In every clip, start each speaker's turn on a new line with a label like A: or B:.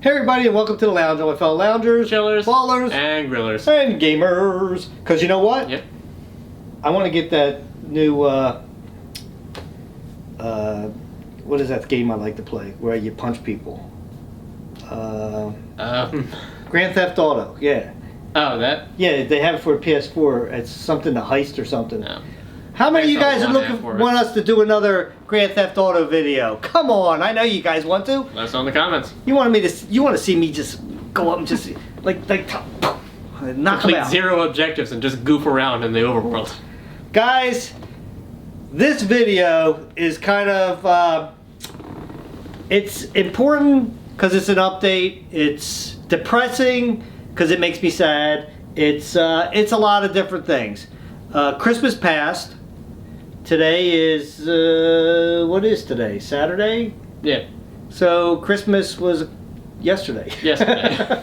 A: Hey everybody, and welcome to the lounge, all my fellow loungers,
B: chillers,
A: ballers,
B: and grillers,
A: and gamers. Because you know what?
B: Yep.
A: I want to get that new, what is that game I like to play, where you punch people? Grand Theft Auto, yeah.
B: Oh, that?
A: Yeah, they have it for PS4. It's something to heist or something.
B: No.
A: How many of you guys want us to do another Grand Theft Auto video? Come on, I know you guys want to.
B: Let us know in the comments.
A: You want to see me just go up and just knock them out.
B: Zero objectives and just goof around in the overworld.
A: Guys, this video is kind of it's important because it's an update. It's depressing because it makes me sad. It's a lot of different things. Christmas passed. Today is, what is today? Saturday?
B: Yeah.
A: So Christmas was yesterday.
B: Yesterday.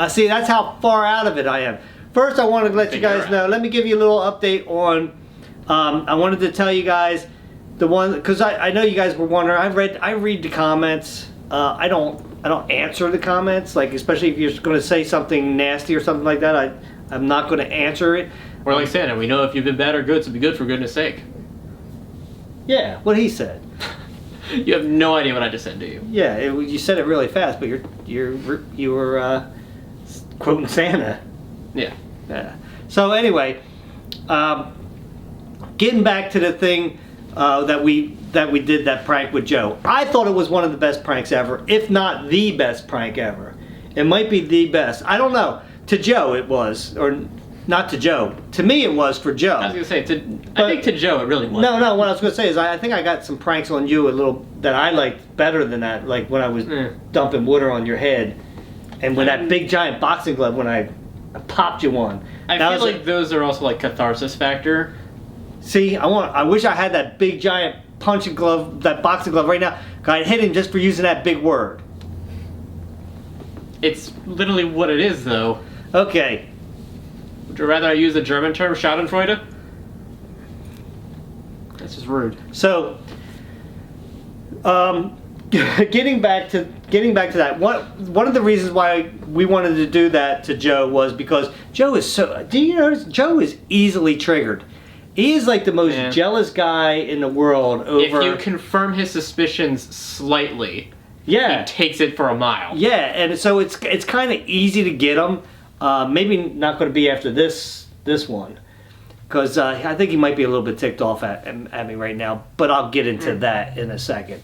A: See, that's how far out of it I am. First, I want to let you guys know, let me give you a little update on, I wanted to tell you guys, the one, because I know you guys were wondering, I read the comments. I don't answer the comments, like, especially if you're going to say something nasty or something like that, I'm not going to answer it.
B: Or like Santa, we know if you've been bad or good, so be good for goodness sake.
A: Yeah, what he said.
B: You have no idea what I just said to you.
A: Yeah, you said it really fast, but you were quoting Santa.
B: Yeah.
A: Yeah. So anyway, getting back to the thing that we did that prank with Joe. I thought it was one of the best pranks ever, if not the best prank ever. It might be the best. I don't know. To Joe it was, or not to Joe. To me it was for Joe.
B: I was going to say, I think to Joe it really was.
A: No, what I was going to say is I think I got some pranks on you a little that I liked better than that, like when I was dumping water on your head, and when that big giant boxing glove, when I popped you one.
B: I feel like those are also like catharsis factor.
A: See, I wish I had that big giant punching glove, that boxing glove right now. I'd hit him just for using that big word.
B: It's literally what it is, though.
A: Okay.
B: Would you rather I use the German term Schadenfreude? That's just rude.
A: So, getting back to that, one of the reasons why we wanted to do that to Joe was because Joe is do you notice Joe is easily triggered. He is like the most jealous guy in the world over...
B: If you confirm his suspicions slightly, he takes it for a mile.
A: Yeah, and so it's kind of easy to get him. Maybe not going to be after this one, because I think he might be a little bit ticked off at me right now, but I'll get into that in a second.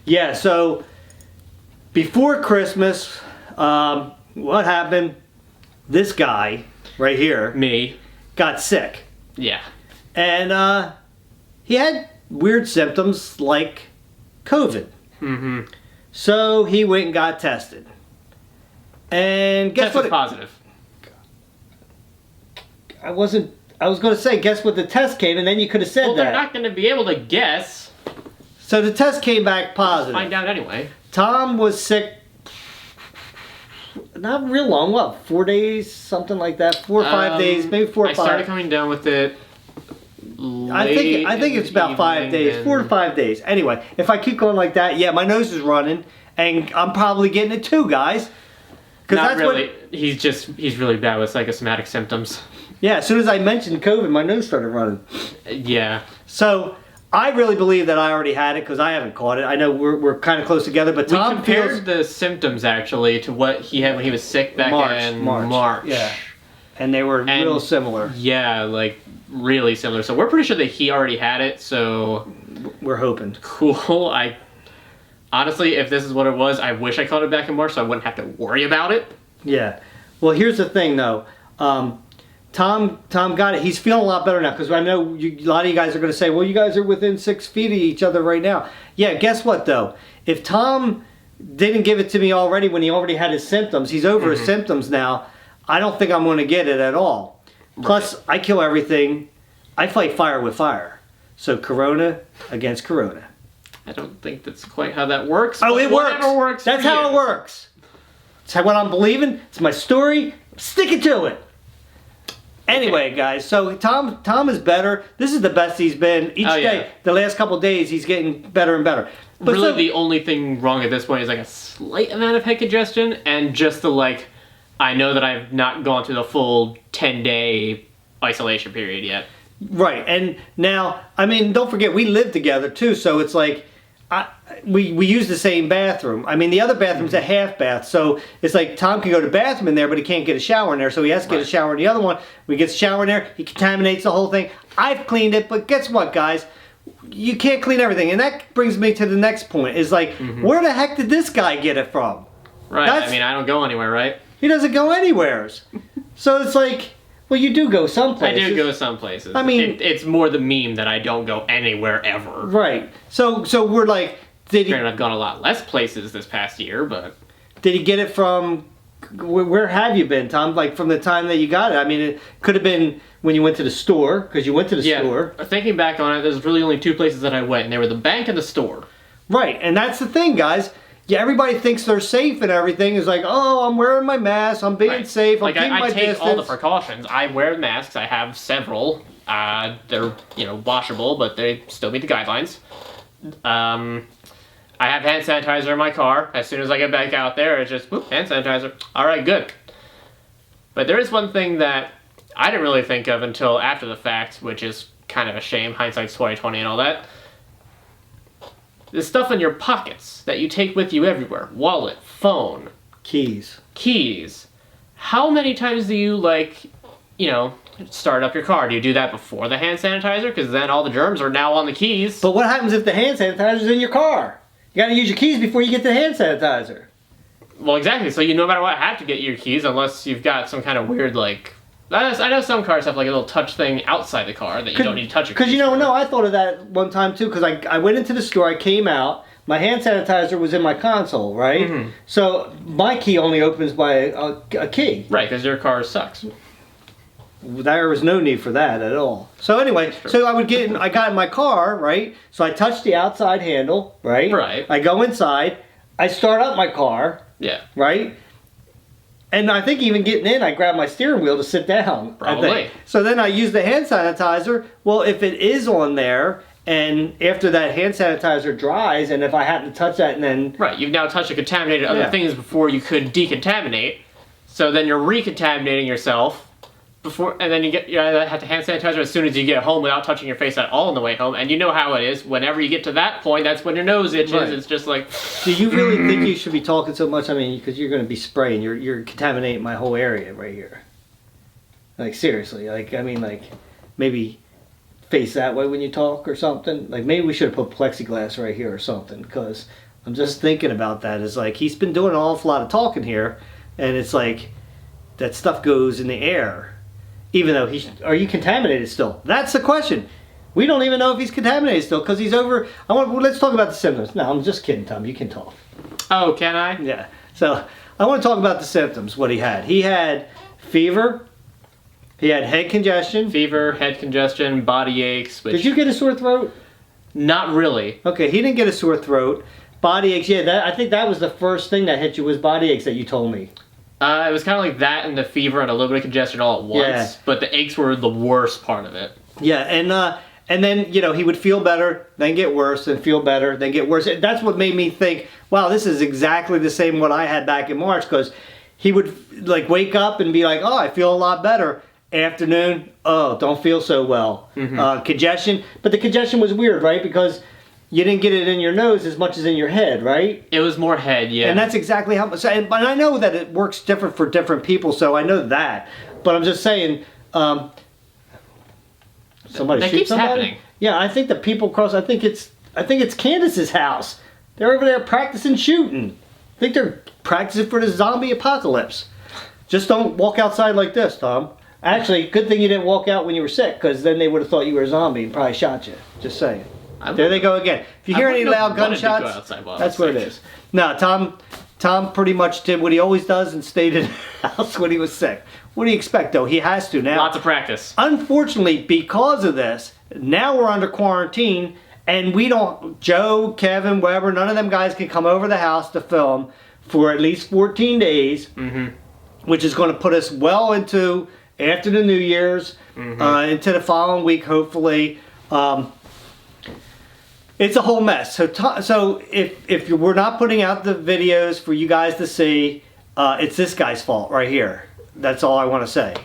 A: Yeah, so before Christmas, what happened? This guy right here,
B: me,
A: got sick.
B: Yeah.
A: And he had weird symptoms like COVID. Mm-hmm. So he went and got tested. And guess what?
B: Positive.
A: I was going to say, guess what the test came, and then you could have said that.
B: Well, they're not going to be able to guess.
A: So the test came back positive.
B: Let's find out anyway.
A: Tom was sick, not real long, what, 4 days, something like that? 4 or 5 days, maybe 4 or 5.
B: I started coming down with it
A: I think it's about 5 days, 4 to 5 days. Anyway, if I keep going like that, yeah, my nose is running, and I'm probably getting it too, guys.
B: Not really. He's really bad with psychosomatic symptoms.
A: Yeah, as soon as I mentioned COVID, my nose started running.
B: Yeah.
A: So I really believe that I already had it because I haven't caught it. I know we're kind of close together, but Tom
B: compared the symptoms actually to what he had when he was sick back in March.
A: Yeah, and they were real similar.
B: Yeah, like really similar. So we're pretty sure that he already had it. So
A: we're hoping.
B: Cool. Honestly, if this is what it was, I wish I caught it back in March so I wouldn't have to worry about it.
A: Yeah. Well, here's the thing, though. Tom got it. He's feeling a lot better now because I know a lot of you guys are going to say, well, you guys are within 6 feet of each other right now. Yeah, guess what, though? If Tom didn't give it to me already when he already had his symptoms, he's over his symptoms now, I don't think I'm going to get it at all. Right. Plus, I kill everything. I fight fire with fire. So Corona against Corona.
B: I don't think that's quite how that works.
A: Oh, it works. That's how it works. It's what I'm believing. It's my story. Stick it to it. Anyway, guys, so Tom is better. This is the best he's been each day. The last couple of days, he's getting better and better.
B: really the only thing wrong at this point is like a slight amount of head congestion and just the like, I know that I've not gone through the full 10-day isolation period yet.
A: Right, and now, I mean, don't forget, we live together too, so it's like, we use the same bathroom. I mean, the other bathroom's a half bath, so it's like Tom can go to the bathroom in there, but he can't get a shower in there, so he has to get a shower in the other one. When he gets a shower in there, he contaminates the whole thing. I've cleaned it, but guess what, guys? You can't clean everything, and that brings me to the next point, is like, where the heck did this guy get it from?
B: Right, I mean, I don't go anywhere, right?
A: He doesn't go anywhere. So it's like, well, you do go some places.
B: I do go some places.
A: I mean,
B: it's more the meme that I don't go anywhere ever.
A: Right. So we're like,
B: Granted, I've gone a lot less places this past year, but
A: did he get it from? Where have you been, Tom? Like from the time that you got it? I mean, it could have been when you went to the store, because you went to the store.
B: Thinking back on it, there's really only 2 places that I went, and they were the bank and the store.
A: Right, and that's the thing, guys. Yeah, everybody thinks they're safe and everything. Is like, oh, I'm wearing my mask. I'm being safe. I'm keeping my distance.
B: I take all the precautions. I wear masks. I have several. They're washable, but they still meet the guidelines. I have hand sanitizer in my car. As soon as I get back out there, it's just whoop, hand sanitizer. All right, good. But there is one thing that I didn't really think of until after the fact, which is kind of a shame. Hindsight's 20/20 and all that. The stuff in your pockets that you take with you everywhere. Wallet, phone. Keys. How many times do you, start up your car? Do you do that before the hand sanitizer? Because then all the germs are now on the keys.
A: But what happens if the hand sanitizer's in your car? You gotta use your keys before you get the hand sanitizer.
B: Well, exactly. So you no matter what have to get your keys unless you've got some kind of weird, I know some cars have like a little touch thing outside the car that you don't need to touch your keys.
A: Because I thought of that one time too, because I went into the store, I came out, my hand sanitizer was in my console, right? Mm-hmm. So my key only opens by a key.
B: Right, because your car sucks.
A: There was no need for that at all. So anyway, so I got in my car, right? So I touched the outside handle, right?
B: Right.
A: I go inside, I start up my car.
B: Yeah.
A: Right? And I think even getting in, I grabbed my steering wheel to sit down.
B: Probably.
A: So then I use the hand sanitizer. Well, if it is on there, and after that hand sanitizer dries, and if I happen to touch that and then...
B: Right, you've now touched and contaminated other things before you could decontaminate. So then you're recontaminating yourself. And then you have to hand sanitizer as soon as you get home without touching your face at all on the way home. And you know how it is. Whenever you get to that point, that's when your nose itches. Right. It's just like...
A: Do you really think you should be talking so much? I mean, because you're going to be spraying. You're contaminating my whole area right here. Like, seriously. Maybe face that way when you talk or something. Like, maybe we should have put plexiglass right here or something. Because I'm just thinking about that. It's like, he's been doing an awful lot of talking here. And it's like, that stuff goes in the air. Even though are you contaminated still? That's the question. We don't even know if he's contaminated still because he's over. Let's talk about the symptoms. No, I'm just kidding, Tom. You can talk.
B: Oh, can I?
A: Yeah. So I want to talk about the symptoms. What he had. He had fever. He had head congestion.
B: Fever, head congestion, body aches.
A: Did you get a sore throat?
B: Not really.
A: Okay, he didn't get a sore throat. Body aches. Yeah, I think that was the first thing that hit you was body aches that you told me.
B: It was kind of like that and the fever and a little bit of congestion all at once, but the aches were the worst part of it.
A: Yeah, and then, he would feel better, then get worse, then feel better, then get worse. That's what made me think, wow, this is exactly the same what I had back in March, because he would wake up and be like, oh, I feel a lot better. Afternoon, oh, don't feel so well. Mm-hmm. Congestion, but the congestion was weird, right? Because you didn't get it in your nose as much as in your head, right?
B: It was more head, yeah.
A: And that's exactly how much. And I know that it works different for different people, so I know that. But I'm just saying, somebody
B: that
A: shoot
B: keeps
A: somebody?
B: happening.
A: Yeah, I think the people across. I think it's Candace's house. They're over there practicing shooting. I think they're practicing for the zombie apocalypse. Just don't walk outside like this, Tom. Actually, good thing you didn't walk out when you were sick, because then they would have thought you were a zombie and probably shot you. Just saying. There they go again. If you hear any loud gunshots, that's what it is. No, Tom pretty much did what he always does and stayed in the house when he was sick. What do you expect, though? He has to now.
B: Lots of practice.
A: Unfortunately, because of this, now we're under quarantine, and we don't... Joe, Kevin, Weber, none of them guys can come over the house to film for at least 14 days, which is going to put us well into after the New Year's, into the following week, hopefully. It's a whole mess. So if we're not putting out the videos for you guys to see, it's this guy's fault right here. That's all I want to say.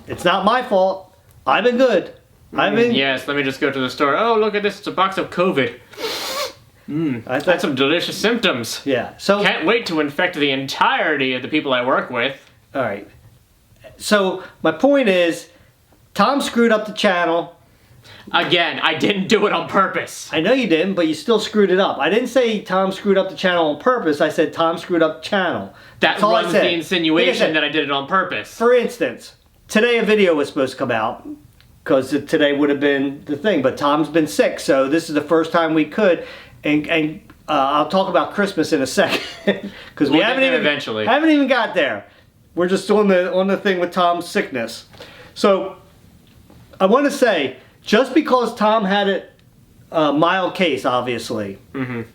A: It's not my fault. I've been good.
B: Yes, let me just go to the store. Oh, look at this. It's a box of COVID. That's some delicious symptoms.
A: Yeah. So
B: can't wait to infect the entirety of the people I work with.
A: All right. So my point is, Tom screwed up the channel.
B: Again, I didn't do it on purpose.
A: I know you didn't, but you still screwed it up. I didn't say Tom screwed up the channel on purpose. I said Tom screwed up the channel.
B: That was the insinuation that I did it on purpose.
A: For instance, today a video was supposed to come out because today would have been the thing, but Tom's been sick, so this is the first time we could. And I'll talk about Christmas in a second because
B: we'll haven't even
A: got there. We're just on the thing with Tom's sickness. So I want to say, just because Tom had a mild case, obviously, and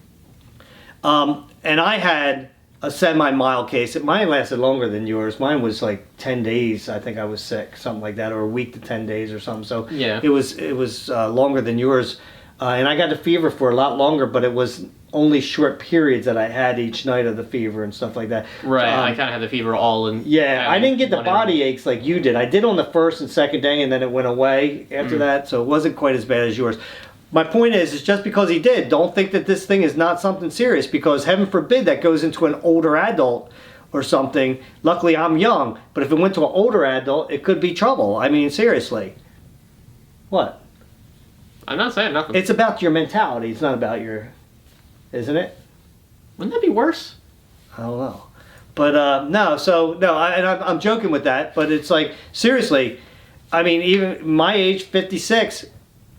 A: I had a semi-mild case. Mine lasted longer than yours. Mine was like 10 days. I think I was sick, something like that, or a week to 10 days or something. So
B: yeah,
A: it was longer than yours, and I got the fever for a lot longer, but it was only short periods that I had each night of the fever and stuff like that.
B: Right, I kind of had the fever all in.
A: Yeah, I didn't get the body aches like you did. I did on the first and second day, and then it went away after that, so it wasn't quite as bad as yours. My point is just because he did, don't think that this thing is not something serious, because heaven forbid that goes into an older adult or something. Luckily, I'm young, but if it went to an older adult, it could be trouble. I mean, seriously. What?
B: I'm not saying nothing.
A: It's about your mentality. It's not about your... Isn't it?
B: Wouldn't that be worse?
A: I don't know. But no, I'm joking with that, but it's like, seriously, I mean, even my age, 56,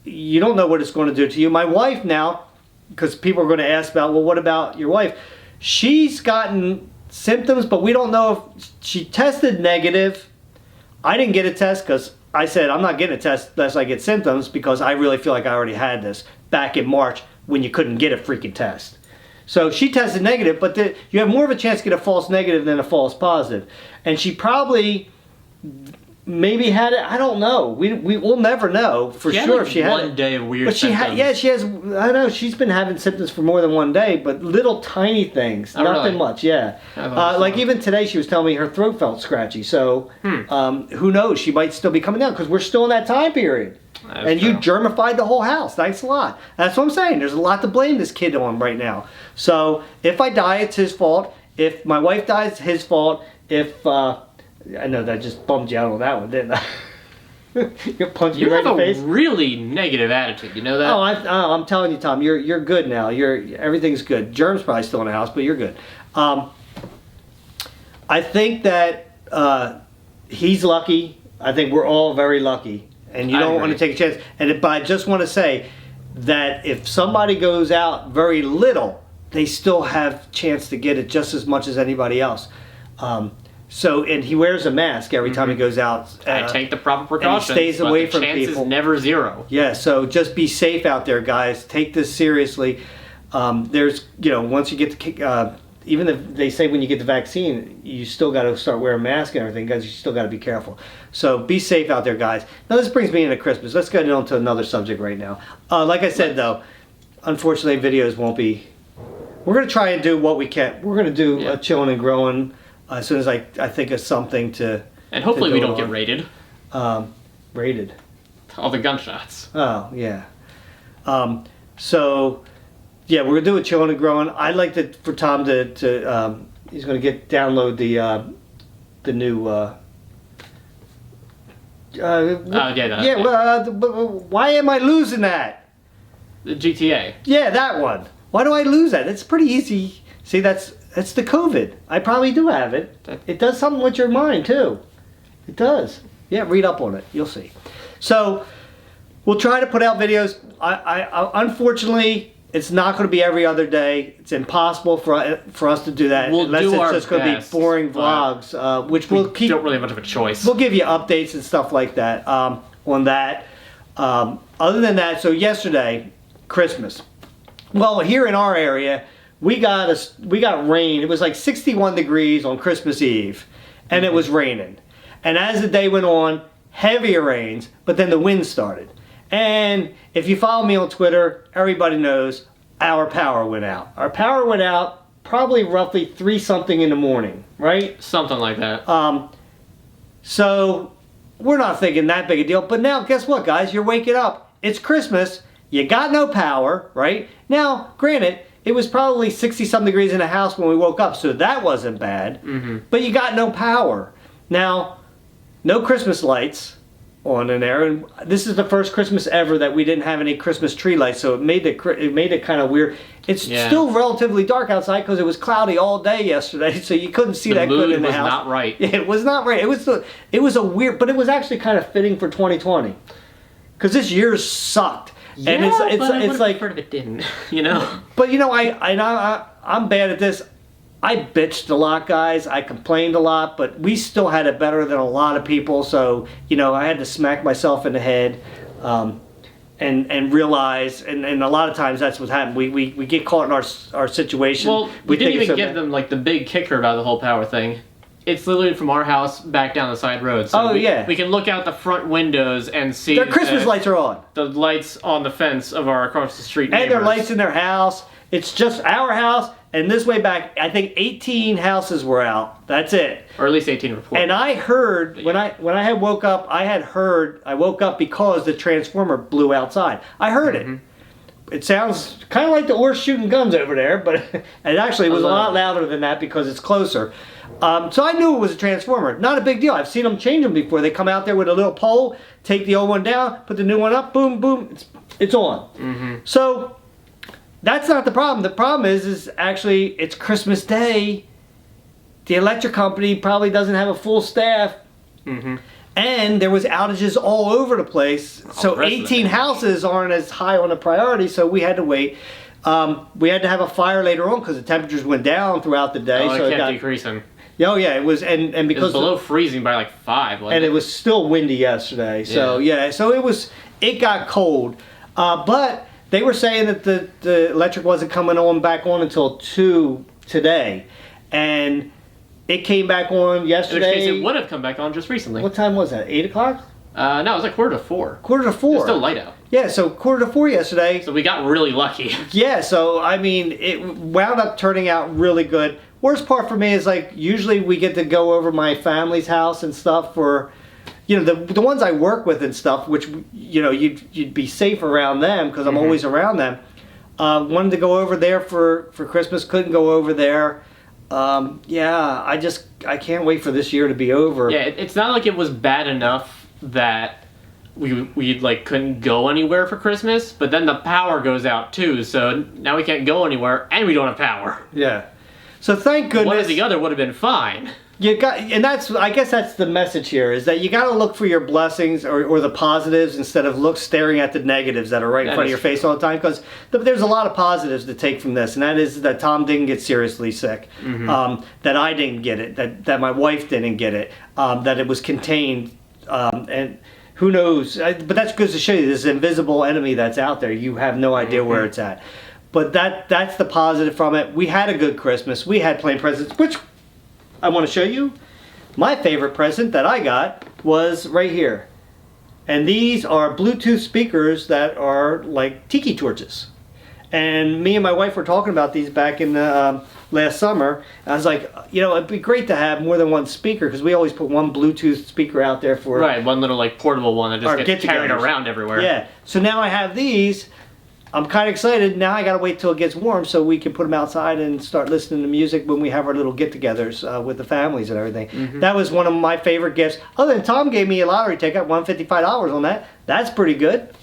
A: you don't know what it's going to do to you. My wife now, because people are going to ask about, well, what about your wife? She's gotten symptoms, but we don't know if she tested negative. I didn't get a test because I said I'm not getting a test unless I get symptoms, because I really feel like I already had this back in March when you couldn't get a freaking test. So she tested negative, but you have more of a chance to get a false negative than a false positive. And she probably maybe had it. I don't know. We'll never know for sure if she had
B: one day of weird symptoms.
A: She has. I know she's been having symptoms for more than one day, but little tiny things, nothing much. Yeah, like even today she was telling me her throat felt scratchy. So who knows? She might still be coming down because we're still in that time period. And you germified the whole house. Thanks a lot. That's what I'm saying. There's a lot to blame this kid on right now. So if I die, it's his fault. If my wife dies, it's his fault. If I know that just bummed you out on that one, didn't I? You punched me right in the face.
B: You have a really negative attitude. You know that?
A: Oh, I'm telling you, Tom. You're good now. Everything's good. Germ's probably still in the house, but you're good. I think that he's lucky. I think we're all very lucky. And you don't want to take a chance. But I just want to say that if somebody goes out very little, they still have chance to get it just as much as anybody else. And he wears a mask every time he goes out.
B: I take the proper precautions.
A: And he stays away from people.
B: The chance is never zero.
A: Yeah, so just be safe out there, guys. Take this seriously. There's, once you get the even if they say when you get the vaccine, you still got to start wearing masks and everything, guys. You still got to be careful. So be safe out there, guys. Now this brings me into Christmas. Let's get on to another subject right now. Like I said, though, unfortunately, videos won't be. We're going to try and do what we can. We're going to do chilling and growing as soon as I think of something to.
B: And hopefully we don't get raided.
A: Raided.
B: All the gunshots.
A: Oh yeah. So. Yeah, we're gonna do a chilling and growing. I'd like for Tom to he's gonna download the new. Why am I losing that?
B: The GTA.
A: Yeah, that one. Why do I lose that? It's pretty easy. See, that's the COVID. I probably do have it. It does something with your mind too. It does. Yeah, read up on it. You'll see. So we'll try to put out videos. I unfortunately. It's not going to be every other day. It's impossible for us to do that unless it's just going to be boring vlogs, which we'll keep.
B: Don't really have much of a choice.
A: We'll give you updates and stuff like that on that. Other than that, so yesterday, Christmas. Well, here in our area, we got rain. It was like 61 degrees on Christmas Eve, and it was raining. And as the day went on, heavier rains, but then the wind started. And if you follow me on Twitter, everybody knows our power went out. Our power went out probably roughly 3 something in the morning, right?
B: Something like that.
A: So we're not thinking that big a deal. But now, guess what, guys? You're waking up. It's Christmas. You got no power, right? Now, granted, it was probably 60-some degrees in the house when we woke up, so that wasn't bad. But you got no power. Now, no Christmas lights on in there, and this is the first Christmas ever that we didn't have any Christmas tree lights, so it made it kind of weird. It's still relatively dark outside because it was cloudy all day yesterday, so you couldn't see that good in the house.
B: The mood was not right.
A: It was not right. It was a weird, but it was actually kind of fitting for 2020 because this year sucked.
B: Yeah,
A: and it's like
B: part of it didn't, you know.
A: But you know, I'm bad at this. I bitched a lot, guys. I complained a lot, but we still had it better than a lot of people. So, you know, I had to smack myself in the head and realize, and a lot of times that's what happened. We get caught in our situation.
B: Well, we didn't even give them like the big kicker about the whole power thing. It's literally from our house back down the side road. So we can look out the front windows and see
A: their Christmas lights are on.
B: The lights on the fence of our across the street
A: neighbors. And their lights in their house. It's just our house. And this way back, I think 18 houses were out. That's it.
B: Or at least 18 reports.
A: And I heard, when I had woke up, I woke up because the transformer blew outside. I heard it. It sounds kind of like the Orr shooting guns over there, but it actually was a lot louder than that because it's closer. So I knew it was a transformer. Not a big deal. I've seen them change them before. They come out there with a little pole, take the old one down, put the new one up, boom, boom, it's on. So that's not the problem. The problem is actually it's Christmas Day. The electric company probably doesn't have a full staff. And there was outages all over the place. So 18 houses aren't as high on the priority, so we had to wait. We had to have a fire later on because the temperatures went down throughout the day.
B: Oh,
A: so
B: it kept decreasing.
A: Oh yeah, it was, and because
B: it was below freezing by like 5.
A: And it was still windy yesterday. So so it got cold. But they were saying that the electric wasn't coming on back on until 2 today, and it came back on yesterday.
B: In which case it would have come back on just recently.
A: What time was that? 8 o'clock?
B: No, it was like 3:45.
A: 3:45.
B: It's still light out.
A: Yeah, so 3:45 yesterday.
B: So we got really lucky.
A: Yeah, so I mean, it wound up turning out really good. Worst part for me is like usually we get to go over my family's house and stuff for, you know, the ones I work with and stuff, which, you know, you'd be safe around them because I'm always around them. Wanted to go over there for Christmas, couldn't go over there. Yeah, I can't wait for this year to be over.
B: Yeah, it's not like it was bad enough that we like couldn't go anywhere for Christmas, but then the power goes out too, so now we can't go anywhere and we don't have power.
A: Yeah. So thank goodness.
B: One or the other would have been fine.
A: And I guess that's the message here, is that you got to look for your blessings or the positives instead of staring at the negatives that are right in front of your face all the time, because there's a lot of positives to take from this, and that is that Tom didn't get seriously sick, that I didn't get it, that my wife didn't get it, that it was contained, and who knows, but that's good to show you this invisible enemy that's out there. You have no idea where it's at. But that's the positive from it. We had a good Christmas. We had plain presents, which I want to show you. My favorite present that I got was right here. And these are Bluetooth speakers that are like tiki torches. And me and my wife were talking about these back in last summer. I was like, you know, it'd be great to have more than one speaker because we always put one Bluetooth speaker out there for...
B: Right, one little like portable one that just gets carried around everywhere.
A: Yeah, so now I have these. I'm kind of excited. Now I got to wait till it gets warm so we can put them outside and start listening to music when we have our little get-togethers with the families and everything. That was one of my favorite gifts. Other than Tom gave me a lottery ticket, $155 on that. That's pretty good.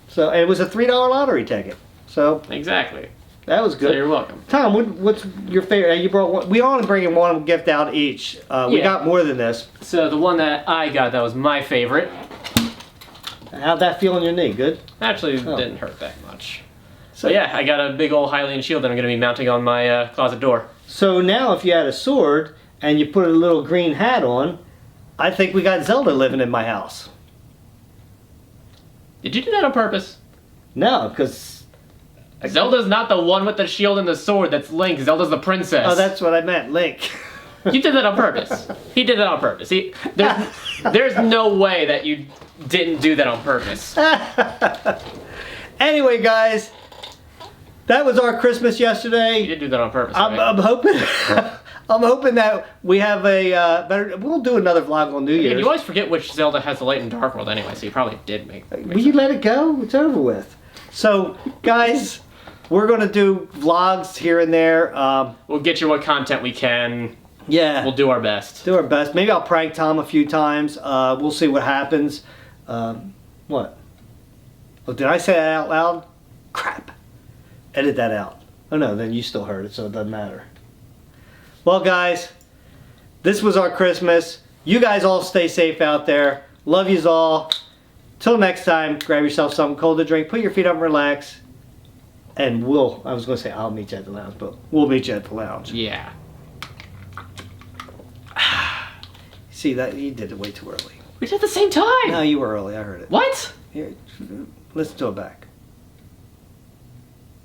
A: So, and it was a $3 lottery ticket. So
B: exactly.
A: That was good.
B: So you're welcome.
A: Tom, what's your favorite? You brought one. We only bringing one gift out each. We got more than this.
B: So the one that I got that was my favorite.
A: How'd that feel on your knee? Good?
B: Actually, it didn't hurt that much. So yeah, I got a big old Hylian shield that I'm going to be mounting on my closet door.
A: So now if you had a sword and you put a little green hat on, I think we got Zelda living in my house.
B: Did you do that on purpose?
A: No, because...
B: Zelda's not the one with the shield and the sword. That's Link. Zelda's the princess.
A: Oh, that's what I meant. Link.
B: You did that on purpose. He did that on purpose. There's no way that you didn't do that on purpose.
A: Anyway, guys, that was our Christmas yesterday.
B: You did do that on purpose, right?
A: I'm hoping. I'm hoping that we have a better. We'll do another vlog on New Year's.
B: You always forget which Zelda has the light and dark world anyway, so you probably did make
A: Will you let it go? It's over with. So, guys, we're gonna do vlogs here and there.
B: We'll get you what content we can.
A: Yeah,
B: We'll do our best.
A: do our best. Maybe I'll prank Tom a few times. We'll see what happens. What? Oh, did I say that out loud? Crap. Edit that out. Oh no, then you still heard it, so it doesn't matter. Well, guys, this was our Christmas. You guys all stay safe out there. Love yous all. Till next time, grab yourself something cold to drink, put your feet up and relax. And I was going to say I'll meet you at the lounge, but we'll meet you at the lounge.
B: Yeah.
A: See, that you did it way too early.
B: We did it at the same time.
A: No, you were early. I heard it.
B: What?
A: Here, listen to it back.